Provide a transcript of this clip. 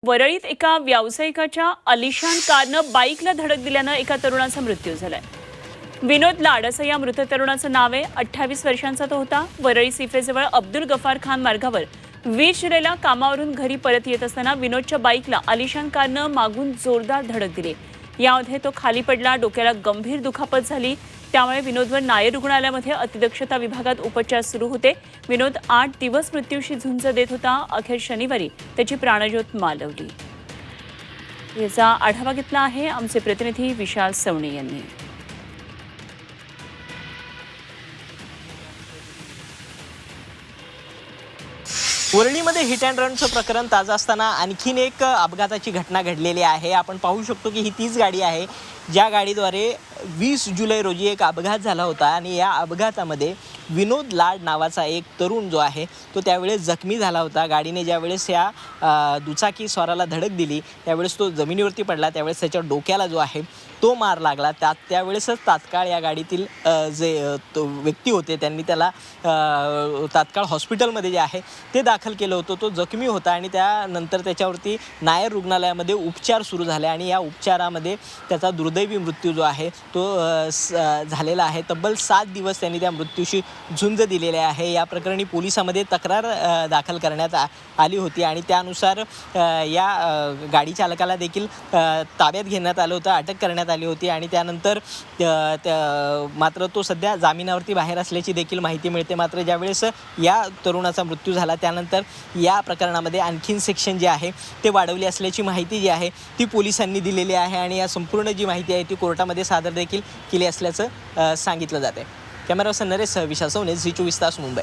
वरळीत एका व्यावसायिकाच्या आलिशान कारनं बाईकला धडक दिल्यानं एका तरुणाचा मृत्यू झालाय। विनोद लाड असं या मृत तरुणाचं नाव आहे। 28 वर्षांचा तो होता। वरळी सिफेजवळ अब्दुल गफार खान मार्गावर 20 जुलैला कामावरून घरी परत येत असताना विनोदच्या बाईकला आलिशान कारनं मागून जोरदार धडक दिली। यामध्ये तो खाली पडला, डोक्याला गंभीर दुखापत झाली। त्यामुळे विनोदवर नायर रुग्णालयामध्ये अतिदक्षता विभागात उपचार सुरू होते। विनोद 8 दिवस मृत्यूशी झुंज देत होता। अखेर शनिवारी त्याची प्राणज्योत मालवली। याचा आढावा घेतला आहे आमचे प्रतिनिधी विशाल सवणे यांनी। वरळीमध्ये हिट अँड रनचं प्रकरण ताजं असताना आणखीन एक अपघाताची घटना घडलेली आहे। आपण पाहू शकतो की ही तीच गाडी आहे ज्या गाडीद्वारे 20 जुलै रोजी एक अपघात झाला होता आणि या अपघातामध्ये विनोद लाड नावाचा एक तरुण जो आहे तो त्यावेळेस जखमी झाला होता। गाडीने ज्यावेळेस या दुचाकी स्वाराला धडक दिली त्यावेळेस तो जमिनीवरती पडला। त्यावेळेस त्याच्या डोक्याला जो आहे तो मार लागला। त्यावेळेसच तात्काळ या गाडीतील जे तो व्यक्ती होते त्यांनी त्याला तात्काळ हॉस्पिटलमध्ये जे आहे ते दाखल केलं होतं। तो जखमी होता आणि त्यानंतर त्याच्यावरती नायर रुग्णालयामध्ये उपचार सुरू झाले आणि या उपचारामध्ये त्याचा दुर्दैवी मृत्यू जो आहे तो झालेला आहे। तब्बल 7 दिवस त्यांनी त्या मृत्यूशी झुंज दिलेली आहे। या प्रकरणी पोलिसांमध्ये तक्रार दाखल करण्यात आली होती आणि त्यानुसार या गाडी चालकाला देखील ताब्यात घेण्यात आलं होतं, अटक करण्यात आली होती आणि त्यानंतर मात्र तो सध्या जामिनावरती बाहेर असल्याची देखील माहिती मिळते। मात्र ज्यावेळेस या तरुणाचा मृत्यू झाला त्यानंतर या प्रकरणामध्ये आणखीन सेक्शन जे आहे ते वाढवले असल्याची माहिती जी आहे ती पोलिसांनी दिलेली आहे आणि या संपूर्ण जी माहिती आहे ती कोर्टामध्ये सादर देखील केली असल्याचं सांगितलं जाते। कॅमेरा पर्सन नरेश विशाल सवणे, झी 24 तास, मुंबई।